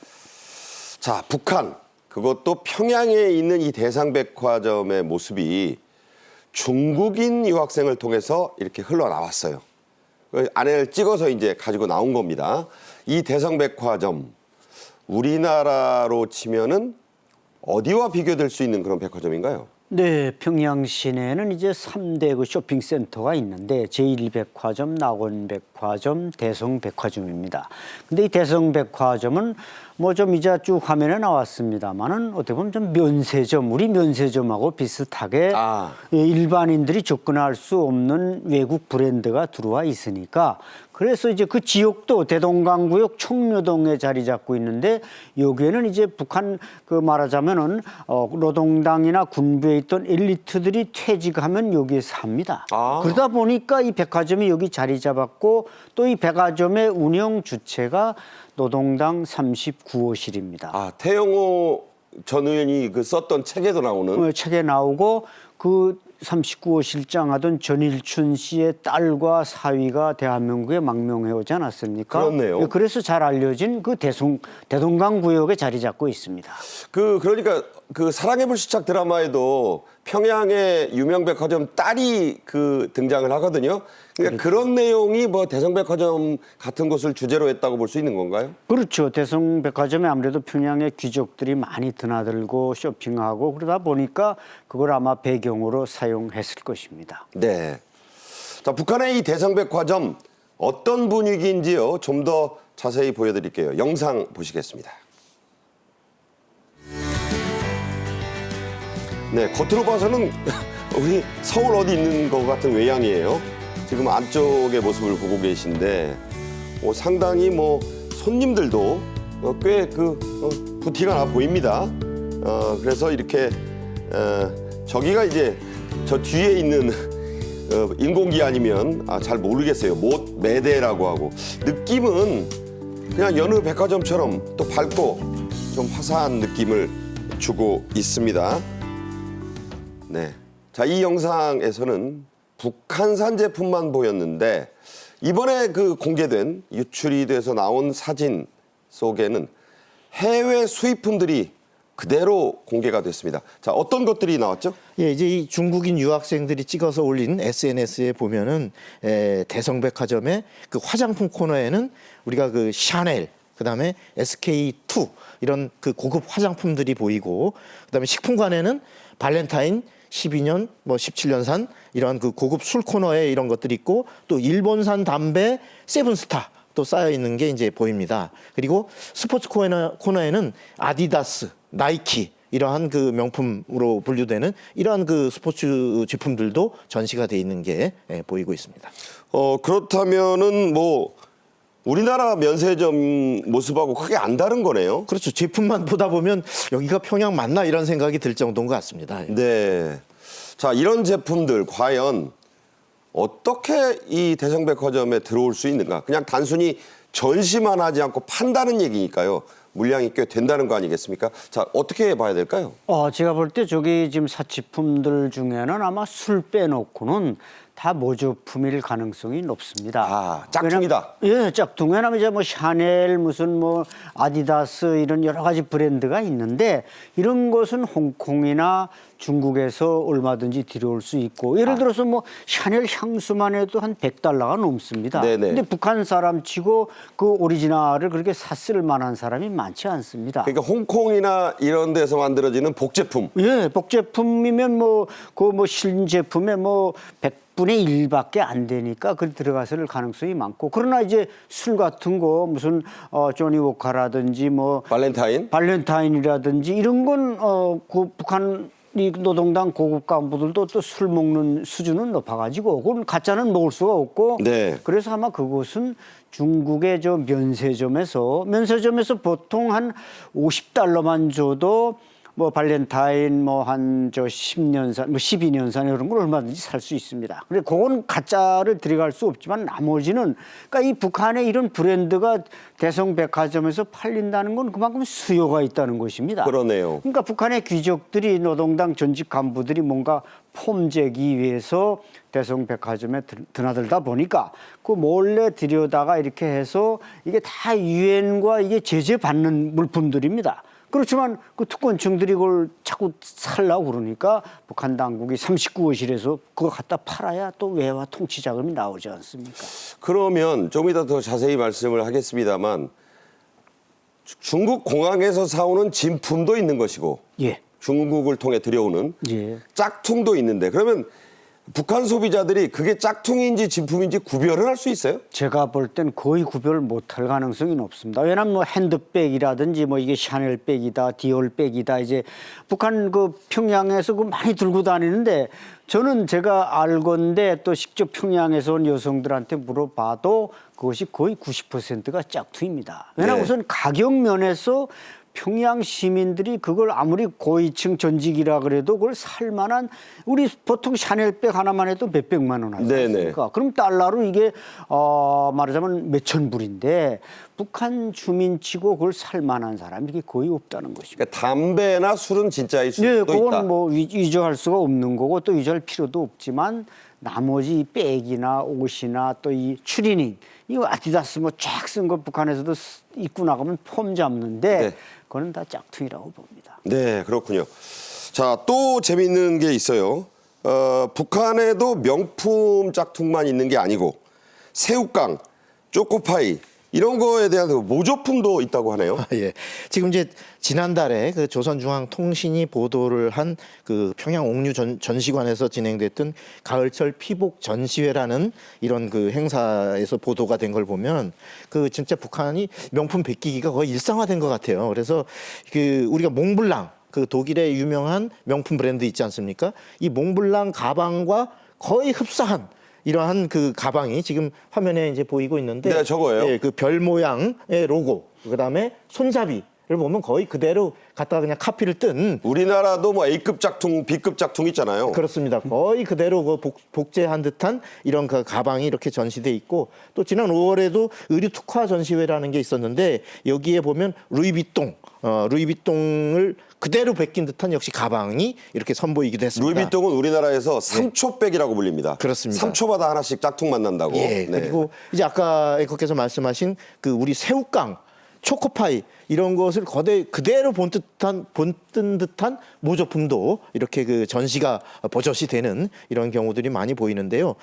자, 북한, 그것도 평양에 있는 이 대상백화점의 모습이 중국인 유학생을 통해서 이렇게 흘러나왔어요. 그 안을 찍어서 이제 가지고 나온 겁니다. 이 대상백화점, 우리나라로 치면은 어디와 비교될 수 있는 그런 백화점인가요? 네, 평양 시내에는 이제 3대 그 쇼핑센터가 있는데 제1백화점, 낙원백화점, 대성백화점입니다. 근데 이 대성백화점은 뭐 좀 이제 쭉 화면에 나왔습니다만은 어떻게 보면 좀 면세점, 우리 면세점하고 비슷하게 일반인들이 접근할 수 없는 외국 브랜드가 들어와 있으니까 그래서 이제 그 지역도 대동강구역 청료동에 자리 잡고 있는데 여기에는 이제 북한 그 말하자면은 노동당이나 군부에 있던 엘리트들이 퇴직하면 여기에 삽니다. 그러다 보니까 이 백화점이 여기 자리 잡았고 또 이 백화점의 운영 주체가 노동당 39호실입니다. 태영호 전 의원이 그 썼던 책에도 나오는 책에 나오고 그 39호 실장하던 전일춘 씨의 딸과 사위가 대한민국에 망명해 오지 않았습니까? 그렇네요. 그래서 잘 알려진 그 대동강 구역에 자리 잡고 있습니다. 그러니까 그 사랑의 불시착 드라마에도 평양의 유명 백화점 딸이 그 등장을 하거든요. 그러니까 그런 내용이 뭐 대성백화점 같은 곳을 주제로 했다고 볼 수 있는 건가요? 그렇죠. 대성백화점에 아무래도 평양의 귀족들이 많이 드나들고 쇼핑하고 그러다 보니까 그걸 아마 배경으로 사용했을 것입니다. 네. 자, 북한의 이 대성백화점 어떤 분위기인지요. 좀 더 자세히 보여드릴게요. 영상 보시겠습니다. 네, 겉으로 봐서는 우리 서울 어디 있는 것 같은 외양이에요. 지금 안쪽의 모습을 보고 계신데 상당히 뭐 손님들도 꽤 부티가 나 보입니다. 그래서 이렇게 저기가 이제 저 뒤에 있는 인공기 아니면 잘 모르겠어요. 못 매대라고 하고 느낌은 그냥 여느 백화점처럼 또 밝고 좀 화사한 느낌을 주고 있습니다. 네. 자, 이 영상에서는 북한산 제품만 보였는데 이번에 그 공개된 유출이 돼서 나온 사진 속에는 해외 수입품들이 그대로 공개가 됐습니다. 자, 어떤 것들이 나왔죠? 예, 이제 이 중국인 유학생들이 찍어서 올린 SNS에 보면은 대성백화점의 그 화장품 코너에는 우리가 그 샤넬, 그다음에 SK2 이런 그 고급 화장품들이 보이고 그다음에 식품관에는 발렌타인 12년, 뭐 17년산 이러한 그 고급 술 코너에 이런 것들이 있고 또 일본산 담배 세븐스타 또 쌓여 있는 게 이제 보입니다. 그리고 스포츠 코너에는 아디다스, 나이키 이러한 그 명품으로 분류되는 이러한 그 스포츠 제품들도 전시가 돼 있는 게 보이고 있습니다. 그렇다면은 뭐 우리나라 면세점 모습하고 크게 안 다른 거네요. 그렇죠. 제품만 보다 보면 여기가 평양 맞나 이런 생각이 들 정도인 것 같습니다. 네. 자, 이런 제품들 과연 어떻게 이 대성백화점에 들어올 수 있는가? 그냥 단순히 전시만 하지 않고 판다는 얘기니까요. 물량이 꽤 된다는 거 아니겠습니까? 자, 어떻게 봐야 될까요? 제가 볼 때 저기 지금 사치품들 중에는 아마 술 빼놓고는 다 모조품일 가능성이 높습니다. 짝퉁이다. 예, 짝퉁. 왜냐하면 이제 뭐 샤넬 무슨 뭐 아디다스 이런 여러 가지 브랜드가 있는데 이런 것은 홍콩이나 중국에서 얼마든지 들여올 수 있고 예를 들어서 뭐 샤넬 향수만 해도 한 $100가 넘습니다. 네네. 근데 북한 사람 치고 그 오리지널을 그렇게 샀을 만한 사람이 많지 않습니다. 그러니까 홍콩이나 이런 데서 만들어지는 복제품. 예, 복제품이면 뭐 그 뭐 신제품에 뭐 10분의 1밖에 안 되니까 그 들어갔을 가능성이 많고 그러나 이제 술 같은 거 무슨 조니 워커라든지 뭐 발렌타인이라든지 이런 건 그 북한 이 노동당 고급 간부들도 또 술 먹는 수준은 높아가지고 그건 가짜는 먹을 수가 없고 네. 그래서 아마 그것은 중국의 저 면세점에서 보통 한 $50만 줘도 뭐 발렌타인 뭐 한 저 10년산 뭐 12년산 이런 걸 얼마든지 살 수 있습니다. 근데 그건 가짜를 들어갈 수 없지만 나머지는 그러니까 이 북한의 이런 브랜드가 대성 백화점에서 팔린다는 건 그만큼 수요가 있다는 것입니다. 그러네요. 그러니까 북한의 귀족들이 노동당 전직 간부들이 뭔가 폼재기 위해서 대성 백화점에 드나들다 보니까 그 몰래 들여다가 이렇게 해서 이게 다 유엔과 이게 제재받는 물품들입니다. 그렇지만 그 특권층들이 그걸 자꾸 살라고 그러니까 북한 당국이 39호실에서 그거 갖다 팔아야 또 외화 통치 자금이 나오지 않습니까? 그러면 좀 이따 더 자세히 말씀을 하겠습니다만 중국 공항에서 사오는 진품도 있는 것이고 예. 중국을 통해 들여오는 예. 짝퉁도 있는데 그러면 북한 소비자들이 그게 짝퉁인지 진품인지 구별을 할 수 있어요? 제가 볼 땐 거의 구별을 못할 가능성이 높습니다. 왜냐하면 뭐 핸드백이라든지 뭐 이게 샤넬백이다, 디올백이다 이제 북한 그 평양에서 그 많이 들고 다니는데 저는 제가 알건데 또 직접 평양에서 온 여성들한테 물어봐도 그것이 거의 90%가 짝퉁입니다. 왜냐하면 네. 우선 가격 면에서 평양 시민들이 그걸 아무리 고위층 전직이라 그래도 그걸 살 만한 우리 보통 샤넬백 하나만 해도 몇백만 원 하지 않습니까? 그럼 달러로 이게 말하자면 몇천 불인데 북한 주민치고 그걸 살 만한 사람이 이게 거의 없다는 것입니다. 그러니까 담배나 술은 진짜일 수도 네, 있다. 그건 뭐 위조할 수가 없는 거고 또 위조할 필요도 없지만 나머지 백이나 옷이나 또 이 추리닝 이거 아디다스 뭐 쫙 쓴 거 북한에서도 입고 나가면 폼 잡는데 네. 그거는 다 짝퉁이라고 봅니다. 네, 그렇군요. 자, 또 재미있는 게 있어요. 북한에도 명품 짝퉁만 있는 게 아니고 새우깡, 초코파이 이런 거에 대한 모조품도 있다고 하네요. 예. 지금 이제 지난달에 그 조선중앙통신이 보도를 한 그 평양 옥류 전시관에서 진행됐던 가을철 피복 전시회라는 이런 그 행사에서 보도가 된 걸 보면 그 진짜 북한이 명품 베끼기가 거의 일상화된 것 같아요. 그래서 그 우리가 몽블랑 그 독일의 유명한 명품 브랜드 있지 않습니까? 이 몽블랑 가방과 거의 흡사한 이러한 그 가방이 지금 화면에 이제 보이고 있는데, 네, 저거예요. 예, 그 별 모양의 로고, 그다음에 손잡이를 보면 거의 그대로 갖다가 그냥 카피를 뜬. 우리나라도 뭐 A급 짝퉁, B급 짝퉁 있잖아요. 그렇습니다. 거의 그대로 그 복제한 듯한 이런 그 가방이 이렇게 전시돼 있고 또 지난 5월에도 의류 특화 전시회라는 게 있었는데 여기에 보면 루이비통을 그대로 베낀 듯한 역시 가방이 이렇게 선보이기도 했습니다. 루이비통은 우리나라에서 3초백이라고 불립니다. 그렇습니다. 3초마다 하나씩 짝퉁 만난다고. 예, 그리고 이제 아까 앵커께서 말씀하신 그 우리 새우깡, 초코파이 이런 것을 그대로 본뜬 듯한 모조품도 이렇게 그 전시가 버젓이 되는 이런 경우들이 많이 보이는데요.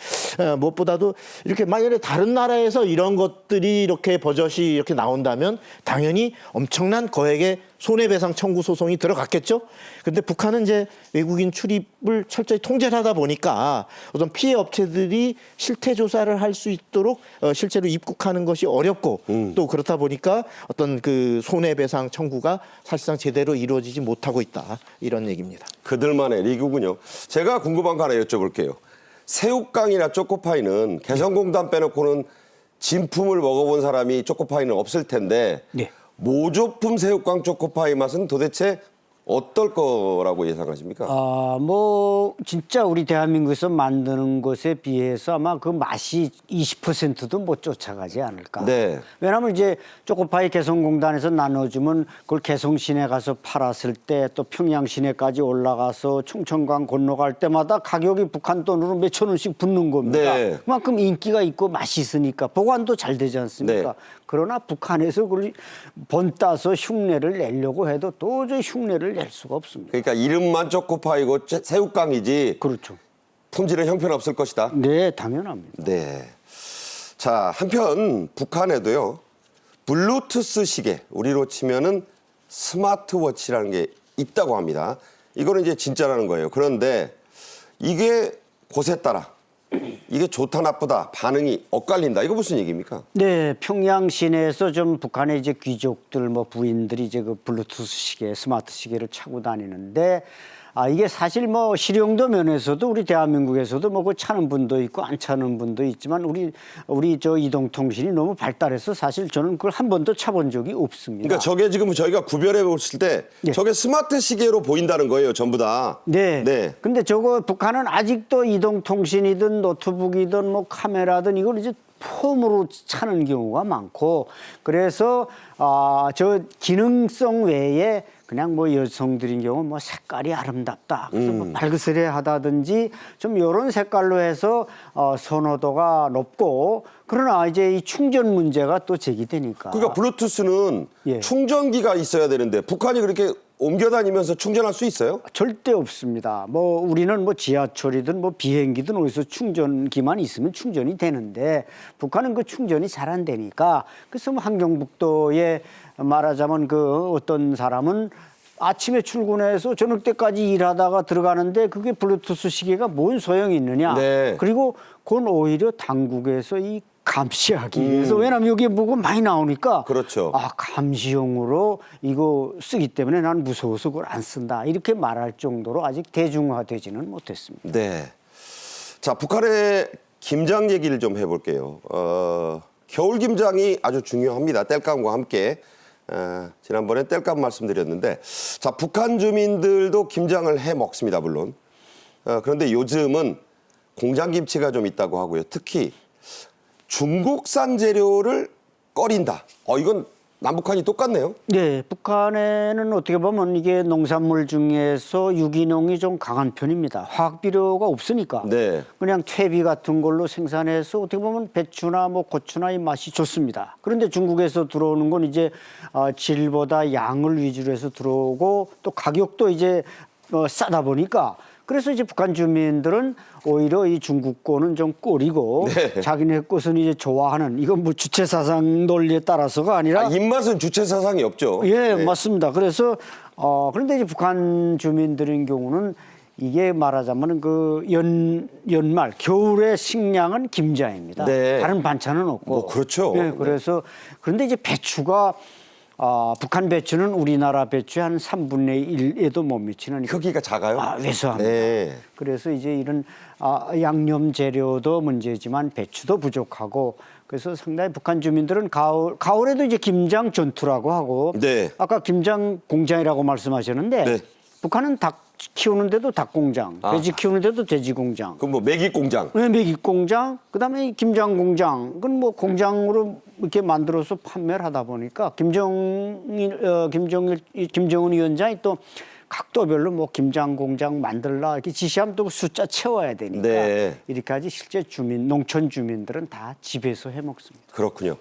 무엇보다도 이렇게 만약에 다른 나라에서 이런 것들이 이렇게 버젓이 이렇게 나온다면 당연히 엄청난 거액의 손해배상 청구 소송이 들어갔겠죠. 그런데 북한은 이제 외국인 출입을 철저히 통제를 하다 보니까 어떤 피해 업체들이 실태 조사를 할 수 있도록 실제로 입국하는 것이 어렵고 또 그렇다 보니까 어떤 그 손해배상 청구가 사실상 제대로 이루어지지 못하고 있다 이런 얘기입니다. 그들만의 리그군요. 제가 궁금한 거 하나 여쭤볼게요. 새우깡이나 초코파이는 개성공단 빼놓고는 진품을 먹어본 사람이 초코파이는 없을 텐데 네. 모조품 새우깡 초코파이 맛은 도대체 어떨 거라고 예상하십니까? 뭐 진짜 우리 대한민국에서 만드는 것에 비해서 아마 그 맛이 20%도 못 쫓아가지 않을까. 네. 왜냐하면 이제 초코파이 개성공단에서 나눠주면 그걸 개성시내 가서 팔았을 때 또 평양시내까지 올라가서 충청강 건너갈 때마다 가격이 북한 돈으로 몇천 원씩 붙는 겁니다. 네. 그만큼 인기가 있고 맛있으니까 보관도 잘 되지 않습니까? 네. 그러나 북한에서 그걸 번따서 흉내를 내려고 해도 도저히 흉내를 낼 수가 없습니다. 그러니까 이름만 초코파이고 새우깡이지 그렇죠. 품질은 형편없을 것이다. 네, 당연합니다. 네. 자, 한편 북한에도요. 블루투스 시계, 우리로 치면은 스마트워치라는 게 있다고 합니다. 이거는 이제 진짜라는 거예요. 그런데 이게 곳에 따라 이게 좋다 나쁘다 반응이 엇갈린다. 이거 무슨 얘기입니까? 네, 평양 시내에서 좀 북한의 이제 귀족들 뭐 부인들이 이제 그 블루투스 시계, 스마트 시계를 차고 다니는데 이게 사실 뭐 실용도 면에서도 우리 대한민국에서도 뭐 그 차는 분도 있고 안 차는 분도 있지만 우리 저 이동통신이 너무 발달해서 사실 저는 그걸 한 번도 차본 적이 없습니다. 그러니까 저게 지금 저희가 구별해 봤을 때 예. 저게 스마트 시계로 보인다는 거예요, 전부 다. 네. 네. 근데 저거 북한은 아직도 이동통신이든 노트북이든 뭐 카메라든 이걸 이제 폼으로 차는 경우가 많고 그래서 저 기능성 외에 그냥 뭐 여성들인 경우 뭐 색깔이 아름답다. 그래서 뭐 발그스레하다든지 좀 이런 색깔로 해서 선호도가 높고 그러나 이제 이 충전 문제가 또 제기되니까. 그러니까 블루투스는 예. 충전기가 있어야 되는데 북한이 그렇게 옮겨 다니면서 충전할 수 있어요? 절대 없습니다. 뭐 우리는 뭐 지하철이든 뭐 비행기든 어디서 충전기만 있으면 충전이 되는데 북한은 그 충전이 잘 안 되니까 그래서 뭐 함경북도에 말하자면 그 어떤 사람은 아침에 출근해서 저녁 때까지 일하다가 들어가는데 그게 블루투스 시계가 뭔 소용이 있느냐. 네. 그리고 그건 오히려 당국에서 이 감시하기 위해서 왜냐하면 여기에 뭐가 많이 나오니까 그렇죠. 감시용으로 이거 쓰기 때문에 난 무서워서 그걸 안 쓴다 이렇게 말할 정도로 아직 대중화되지는 못했습니다. 네. 자, 북한의 김장 얘기를 좀 해볼게요. 겨울 김장이 아주 중요합니다. 땔감과 함께. 지난번에 땔감 말씀드렸는데, 자, 북한 주민들도 김장을 해 먹습니다, 물론. 그런데 요즘은 공장 김치가 좀 있다고 하고요. 특히 중국산 재료를 꺼린다. 이건 남북한이 똑같네요. 네, 북한에는 어떻게 보면 이게 농산물 중에서 유기농이 좀 강한 편입니다. 화학 비료가 없으니까. 네. 그냥 퇴비 같은 걸로 생산해서 어떻게 보면 배추나 뭐 고추나 이 맛이 좋습니다. 그런데 중국에서 들어오는 건 이제 질보다 양을 위주로 해서 들어오고 또 가격도 이제 싸다 보니까 그래서 이제 북한 주민들은 오히려 이 중국 거는 좀 꺼리고 네. 자기네 것은 이제 좋아하는 이건 뭐 주체 사상 논리에 따라서가 아니라 입맛은 주체 사상이 없죠. 예, 네. 맞습니다. 그래서 그런데 이제 북한 주민들인 경우는 이게 말하자면 그 연말 겨울의 식량은 김장입니다. 네. 다른 반찬은 없고. 뭐 그렇죠. 예, 그래서 그런데 이제 배추가 북한 배추는 우리나라 배추의 한 3분의 1에도 못 미치는 크기가 작아요? 왜소합니다. 네. 그래서 이제 이런 양념 재료도 문제지만 배추도 부족하고 그래서 상당히 북한 주민들은 가을에도 이제 김장 전투라고 하고 네. 아까 김장 공장이라고 말씀하셨는데 네. 북한은 닭 키우는데도 닭 공장, 돼지 키우는데도 돼지 공장. 그럼 뭐 매기 공장. 네, 매기 공장, 그다음에 김장 공장. 그건 뭐 공장으로 이렇게 만들어서 판매를 하다 보니까 김정은 위원장이 또 각도별로 뭐 김장 공장 만들라 이렇게 지시하면 또 숫자 채워야 되니까 네. 이렇게 하지 실제 농촌 주민들은 다 집에서 해 먹습니다. 그렇군요.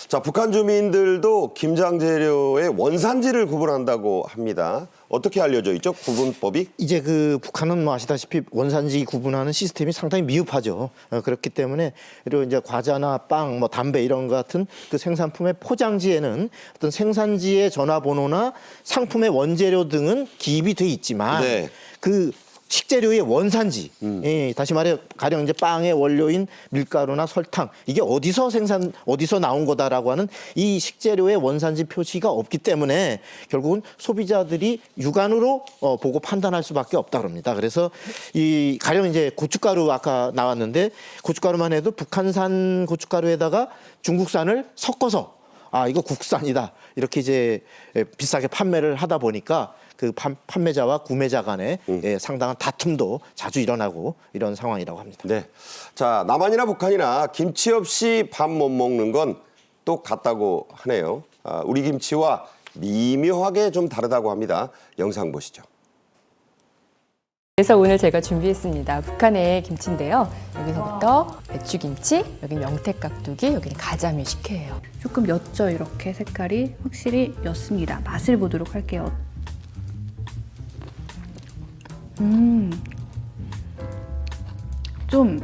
자, 북한 주민들도 김장 재료의 원산지를 구분한다고 합니다. 어떻게 알려져 있죠? 구분법이? 이제 그 북한은 뭐 아시다시피 원산지 구분하는 시스템이 상당히 미흡하죠. 그렇기 때문에 그리고 이제 과자나 빵, 뭐 담배 이런 것 같은 그 생산품의 포장지에는 어떤 생산지의 전화번호나 상품의 원재료 등은 기입이 돼 있지만 네. 그 식재료의 원산지, 예, 다시 말해 가령 이제 빵의 원료인 밀가루나 설탕 이게 어디서 나온 거다라고 하는 이 식재료의 원산지 표시가 없기 때문에 결국은 소비자들이 육안으로 보고 판단할 수밖에 없다 그럽니다. 그래서 이 가령 이제 고춧가루 아까 나왔는데 고춧가루만 해도 북한산 고춧가루에다가 중국산을 섞어서 이거 국산이다 이렇게 이제 비싸게 판매를 하다 보니까 그 판매자와 구매자 간에 상당한 다툼도 자주 일어나고 이런 상황이라고 합니다. 네. 자, 남한이나 북한이나 김치 없이 밥 못 먹는 건 똑같다고 하네요. 우리 김치와 미묘하게 좀 다르다고 합니다. 영상 보시죠. 그래서 오늘 제가 준비했습니다. 북한의 김치인데요. 여기서부터 배추김치, 여기 명태깍두기, 여기는 가자미 식혜예요. 조금 옅죠. 이렇게 색깔이 확실히 옅습니다. 맛을 보도록 할게요. 좀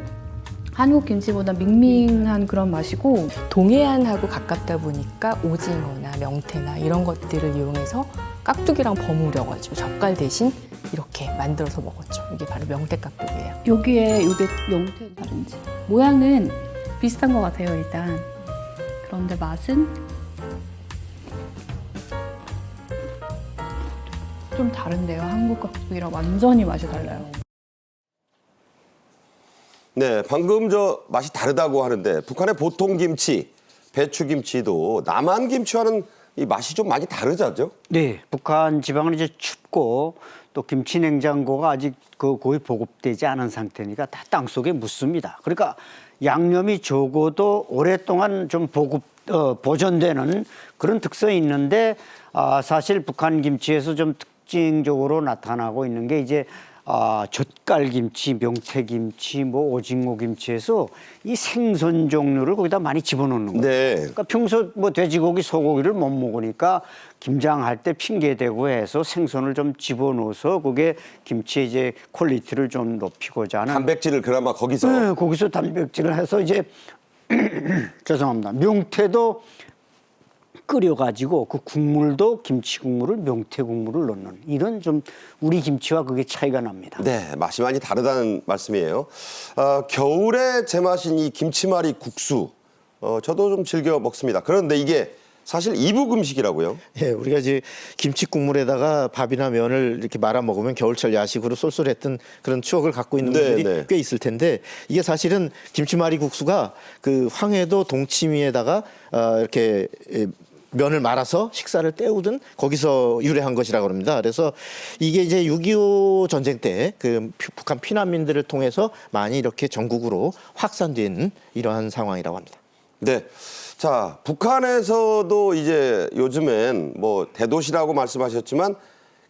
한국 김치보다 밍밍한 그런 맛이고 동해안하고 가깝다 보니까 오징어나 명태나 이런 것들을 이용해서 깍두기랑 버무려가지고 젓갈 대신 이렇게 만들어서 먹었죠. 이게 바로 명태깍두기예요. 여기에 이게 명태 다른지 모양은 비슷한 것 같아요 일단. 그런데 맛은 좀 다른데요. 한국 깍두기랑 완전히 맛이 달라요. 네, 방금 저 맛이 다르다고 하는데 북한의 보통 김치, 배추김치도 남한 김치와는 이 맛이 좀 많이 다르죠? 네, 북한 지방은 이제 춥고 또 김치 냉장고가 아직 거의 보급되지 않은 상태니까 다 땅속에 묻습니다. 그러니까 양념이 적어도 오랫동안 좀 보존되는 그런 특성이 있는데 사실 북한 김치에서 좀 특징적으로 나타나고 있는 게 이제 젓갈김치, 명태김치, 뭐 오징어김치에서 이 생선 종류를 거기다 많이 집어넣는 거예요. 네. 그러니까 평소 뭐 돼지고기, 소고기를 못 먹으니까 김장할 때 핑계대고 해서 생선을 좀 집어넣어서 그게 김치의 이제 퀄리티를 좀 높이고자 하는. 단백질을 그나마 거기서. 네, 거기서 단백질을 해서 이제 죄송합니다. 명태도 끓여가지고 그 국물도 김치 국물을 명태 국물을 넣는 이런 좀 우리 김치와 그게 차이가 납니다. 네, 맛이 많이 다르다는 말씀이에요. 겨울에 제맛인 이 김치말이 국수, 저도 좀 즐겨 먹습니다. 그런데 이게 사실 이북 음식이라고요? 예, 우리가 이제 김치 국물에다가 밥이나 면을 이렇게 말아 먹으면 겨울철 야식으로 쏠쏠했던 그런 추억을 갖고 있는 네, 분들이 네. 꽤 있을 텐데 이게 사실은 김치말이 국수가 그 황해도 동치미에다가 이렇게 면을 말아서 식사를 때우던 거기서 유래한 것이라고 합니다. 그래서 이게 이제 6.25 전쟁 때 그 북한 피난민들을 통해서 많이 이렇게 전국으로 확산된 이러한 상황이라고 합니다. 네. 자, 북한에서도 이제 요즘엔 뭐 대도시라고 말씀하셨지만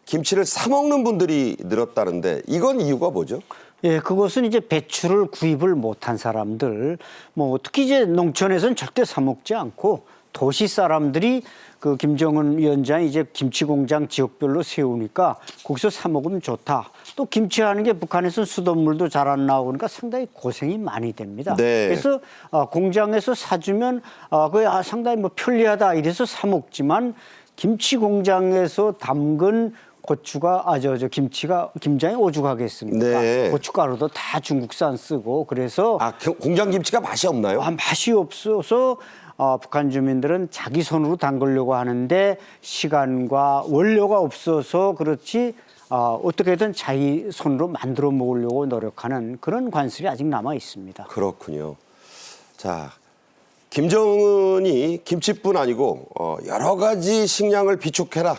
김치를 사 먹는 분들이 늘었다는데 이건 이유가 뭐죠? 예, 그것은 이제 배추를 구입을 못한 사람들, 뭐 특히 이제 농촌에서는 절대 사 먹지 않고 도시 사람들이 그 김정은 위원장이 이제 김치 공장 지역별로 세우니까 거기서 사 먹으면 좋다. 또 김치하는 게 북한에서는 수돗물도 잘 안 나오니까 상당히 고생이 많이 됩니다. 네. 그래서 공장에서 사주면 그게 상당히 뭐 편리하다 이래서 사 먹지만 김치 공장에서 담근 고추가 김치가 김장에 오죽하겠습니까? 네. 고춧가루도 다 중국산 쓰고 그래서 공장 김치가 맛이 없나요? 맛이 없어서 북한 주민들은 자기 손으로 담그려고 하는데 시간과 원료가 없어서 그렇지 어떻게든 자기 손으로 만들어 먹으려고 노력하는 그런 관습이 아직 남아 있습니다. 그렇군요. 자, 김정은이 김치뿐 아니고 여러 가지 식량을 비축해라,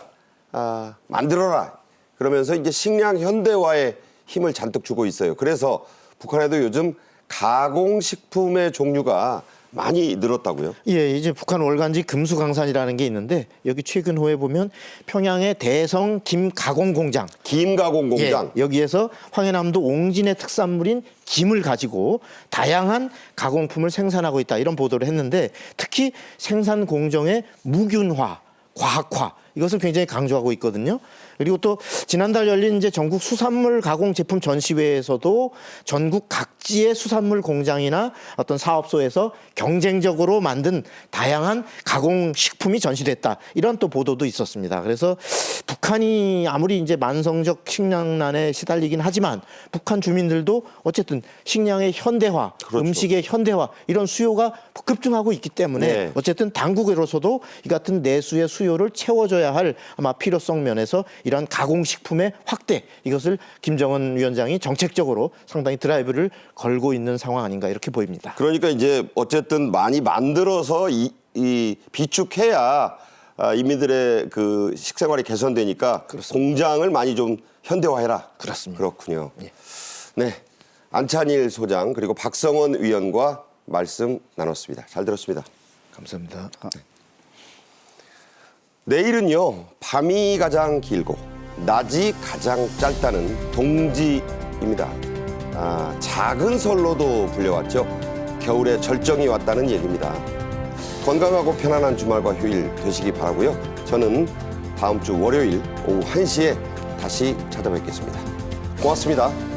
만들어라 그러면서 이제 식량 현대화에 힘을 잔뜩 주고 있어요. 그래서 북한에도 요즘 가공식품의 종류가 많이 늘었다고요? 예, 이제 북한 월간지 금수강산이라는 게 있는데 여기 최근 호에 보면 평양의 대성 김 가공 공장, 김 가공 공장. 예, 여기에서 황해남도 옹진의 특산물인 김을 가지고 다양한 가공품을 생산하고 있다 이런 보도를 했는데 특히 생산 공정의 무균화, 과학화 이것을 굉장히 강조하고 있거든요. 그리고 또 지난달 열린 이제 전국 수산물 가공 제품 전시회에서도 전국 각지의 수산물 공장이나 어떤 사업소에서 경쟁적으로 만든 다양한 가공 식품이 전시됐다. 이런 또 보도도 있었습니다. 그래서 북한이 아무리 이제 만성적 식량난에 시달리긴 하지만 북한 주민들도 어쨌든 식량의 현대화, 그렇죠. 음식의 현대화 이런 수요가 급증하고 있기 때문에 네. 어쨌든 당국으로서도 이 같은 내수의 수요를 채워줘야 할 아마 필요성 면에서 이런 가공식품의 확대 이것을 김정은 위원장이 정책적으로 상당히 드라이브를 걸고 있는 상황 아닌가 이렇게 보입니다. 그러니까 이제 어쨌든 많이 만들어서 이 비축해야 인민들의 그 식생활이 개선되니까 공장을 많이 좀 현대화해라. 그렇습니다. 그렇군요. 예. 네, 안찬일 소장 그리고 박성원 위원과 말씀 나눴습니다. 잘 들었습니다. 감사합니다. 내일은요, 밤이 가장 길고 낮이 가장 짧다는 동지입니다. 작은 설로도 불려왔죠. 겨울에 절정이 왔다는 얘기입니다. 건강하고 편안한 주말과 휴일 되시기 바라고요. 저는 다음 주 월요일 오후 1시에 다시 찾아뵙겠습니다. 고맙습니다.